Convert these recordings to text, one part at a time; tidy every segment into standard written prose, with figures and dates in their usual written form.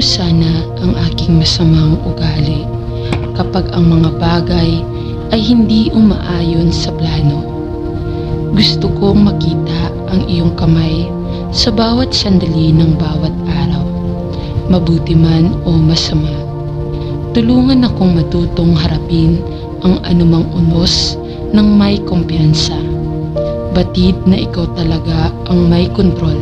mo sana ang aking masamang ugali kapag ang mga bagay ay hindi umaayon sa plano. Gusto kong makita ang iyong kamay sa bawat sandali ng bawat araw, mabuti man o masama. Tulungan akong matutong harapin ang anumang unos ng may kumpiyansa. Batid na ikaw talaga ang may kontrol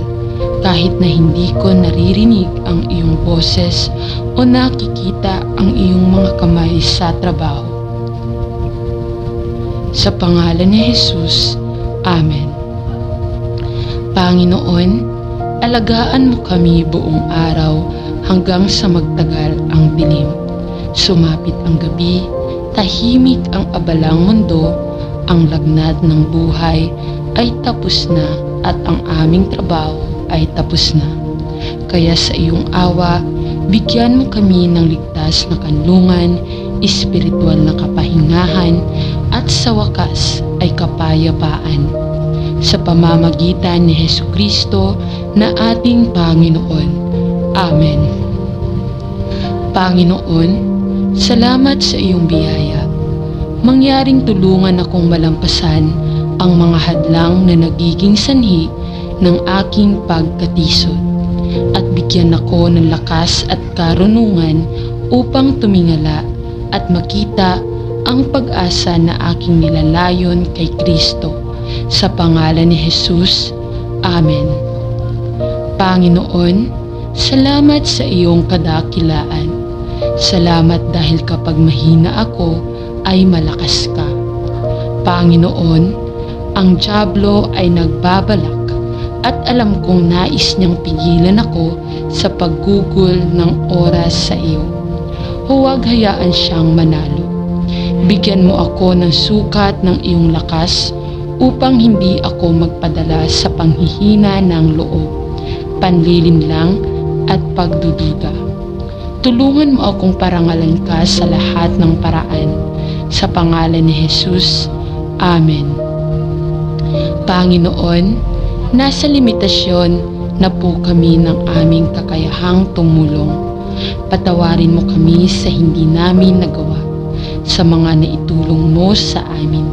kahit na hindi ko naririnig ang iyong boses o nakikita ang iyong mga kamay sa trabaho. Sa pangalan ni Jesus, Amen. Panginoon, alagaan mo kami buong araw hanggang sa magtagal ang dilim. Sumapit ang gabi, tahimik ang abalang mundo, ang lagnat ng buhay ay tapos na at ang aming trabaho ay tapos na. Kaya sa iyong awa, bigyan mo kami ng ligtas na kanlungan, espiritual na kapahingahan, at sa wakas ay kapayapaan. Sa pamamagitan ni Hesukristo na ating Panginoon. Amen. Panginoon, salamat sa iyong biyaya. Mangyaring tulungan akong malampasan ang mga hadlang na nagiging sanhi ng aking pagkatisod at bigyan ako ng lakas at karunungan upang tumingala at makita ang pag-asa na aking nilalayon kay Kristo. Sa pangalan ni Jesus, Amen. Panginoon, salamat sa iyong kadakilaan. Salamat dahil kapag mahina ako, ay malakas ka. Panginoon, ang dyablo ay nagbabalak at alam kong nais niyang pigilan ako sa paggugol ng oras sa iyo. Huwag hayaan siyang manalo. Bigyan mo ako ng sukat ng iyong lakas upang hindi ako magpadala sa panghihina ng loob, panlilinlang at pagdududa. Tulungan mo akong parangalan ka sa lahat ng paraan. Sa pangalan ni Jesus, Amen. Panginoon, nasa limitasyon na po kami ng aming kakayahang tumulong. Patawarin mo kami sa hindi namin nagawa, sa mga naitulong mo sa amin.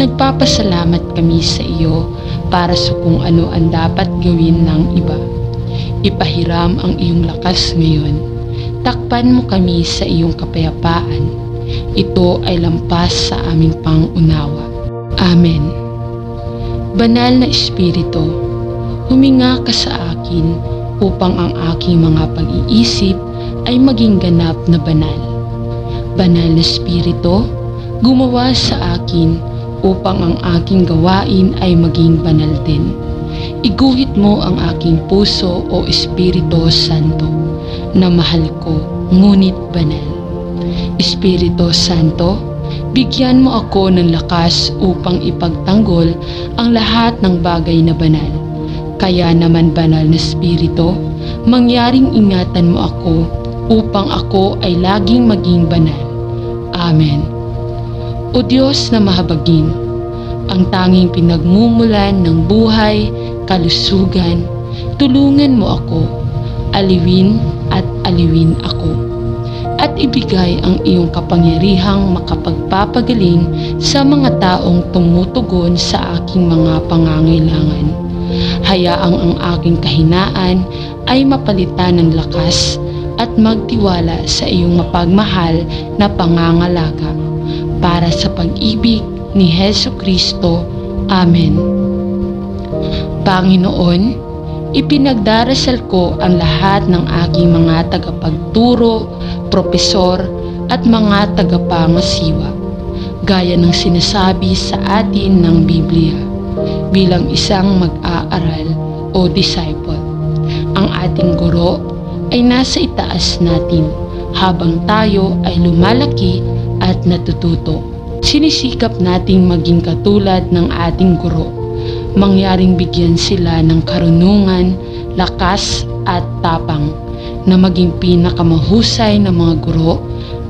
Nagpapasalamat kami sa iyo para sa kung ano ang dapat gawin ng iba. Ipahiram ang iyong lakas ngayon. Takpan mo kami sa iyong kapayapaan. Ito ay lampas sa aming pangunawa. Amen. Banal na Espiritu, huminga ka sa akin upang ang aking mga pag-iisip ay maging ganap na banal. Banal na Espiritu, gumawa sa akin upang ang aking gawain ay maging banal din. Iguhit mo ang aking puso o Espiritu Santo, na mahal ko ngunit banal. Espiritu Santo, bigyan mo ako ng lakas upang ipagtanggol ang lahat ng bagay na banal. Kaya naman banal na Espiritu, mangyaring ingatan mo ako upang ako ay laging maging banal. Amen. O Diyos na mahabagin, ang tanging pinagmumulan ng buhay, kalusugan, tulungan mo ako, aliwin at aliwin ako, at ibigay ang iyong kapangyarihang makapagpapagaling sa mga taong tumutugon sa aking mga pangangailangan. Hayaang ang aking kahinaan ay mapalitan ng lakas at magtiwala sa iyong mapagmahal na pangangalaga para sa pag-ibig ni Hesukristo. Amen. Panginoon, ipinagdarasal ko ang lahat ng aking mga tagapagturo, propesor at mga tagapangasiwa, gaya ng sinasabi sa atin ng Biblia, bilang isang mag-aaral o disciple. Ang ating guro ay nasa itaas natin habang tayo ay lumalaki at natututo. Sinisikap nating maging katulad ng ating guro. Mangyaring bigyan sila ng karunungan, lakas at tapang na maging pinakamahusay na mga guro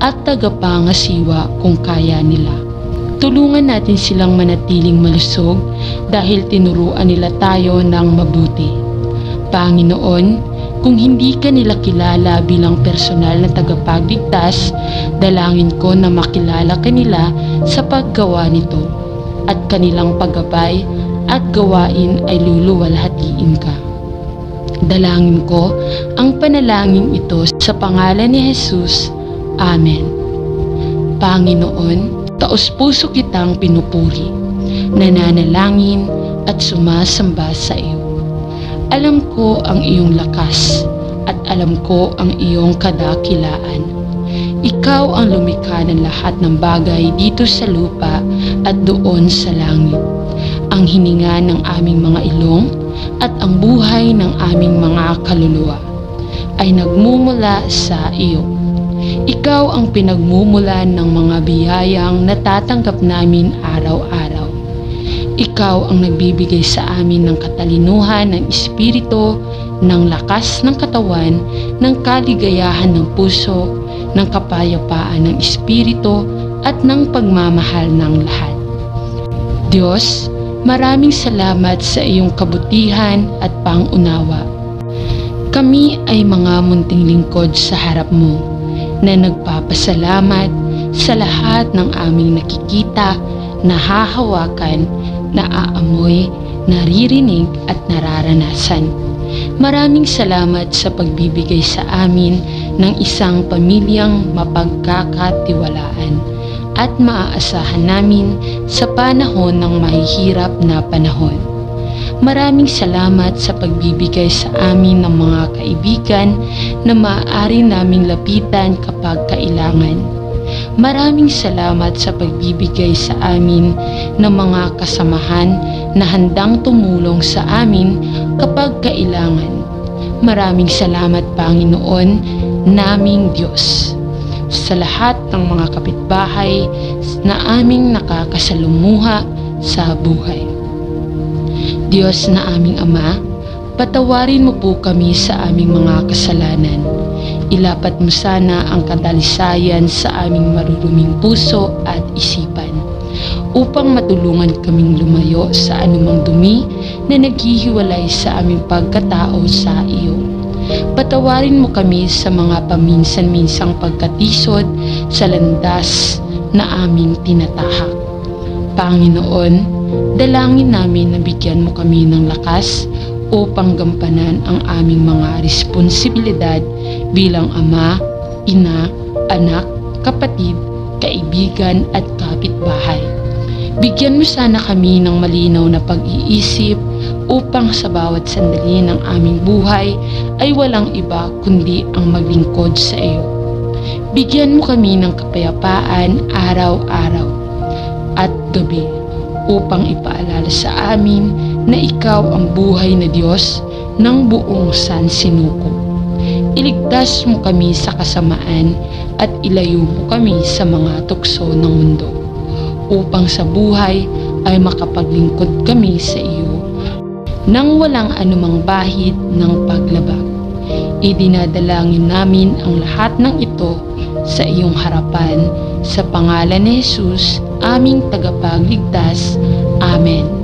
at tagapangasiwa kung kaya nila. Tulungan natin silang manatiling malusog dahil tinuruan nila tayo ng mabuti. Panginoon, Kung hindi ka nila kilala bilang personal na tagapagligtas, dalangin ko na makilala ka nila sa paggawa nito at kanilang paggabay at gawain ay luluwalhatiin ka. Dalangin ko ang panalangin ito sa pangalan ni Jesus. Amen. Panginoon, taos-puso kitang pinupuri, nananalangin at sumasamba sa iyo. Alam ko ang iyong lakas at alam ko ang iyong kadakilaan. Ikaw ang lumikha ng lahat ng bagay dito sa lupa at doon sa langit. Ang hininga ng aming mga ilong at ang buhay ng aming mga kaluluwa ay nagmumula sa iyo. Ikaw ang pinagmumulan ng mga biyayang natatanggap namin araw-araw. Ikaw ang nagbibigay sa amin ng katalinuhan ng espiritu, ng lakas ng katawan, ng kaligayahan ng puso, ng kapayapaan ng espiritu, at ng pagmamahal ng lahat. Diyos, maraming salamat sa iyong kabutihan at pangunawa. Kami ay mga munting lingkod sa harap mo na nagpapasalamat sa lahat ng aming nakikita, nahahawakan, naaamoy, naririnig at nararanasan. Maraming salamat sa pagbibigay sa amin ng isang pamilyang mapagkakatiwalaan at maaasahan namin sa panahon ng mahihirap na panahon. Maraming salamat sa pagbibigay sa amin ng mga kaibigan na maaari naming lapitan kapag kailangan. Maraming salamat sa pagbibigay sa amin ng mga kasamahan na handang tumulong sa amin kapag kailangan. Maraming salamat, Panginoon, naming Diyos, sa lahat ng mga kapitbahay na aming nakakasalumuha sa buhay. Diyos na aming Ama, patawarin mo po kami sa aming mga kasalanan. Ilapat mo sana ang kadalisayan sa aming maruruming puso at isipan, upang matulungan kaming lumayo sa anumang dumi na naghihiwalay sa aming pagkatao sa iyo. Patawarin mo kami sa mga paminsan-minsang pagkatisod sa landas na aming tinatahak. Panginoon, dalangin namin na bigyan mo kami ng lakas upang gampanan ang aming mga responsibilidad bilang ama, ina, anak, kapatid, kaibigan at kapitbahay. Bigyan mo sana kami ng malinaw na pag-iisip upang sa bawat sandali ng aming buhay ay walang iba kundi ang maglingkod sa iyo. Bigyan mo kami ng kapayapaan araw-araw at gabi upang ipaalala sa amin na ikaw ang buhay na Diyos ng buong sansinuko. Iligtas mo kami sa kasamaan at ilayo mo kami sa mga tukso ng mundo, upang sa buhay ay makapaglingkod kami sa iyo nang walang anumang bahid ng paglabag. Idinadalangin namin ang lahat ng ito sa iyong harapan, sa pangalan ni Jesus, aming tagapagligtas. Amen.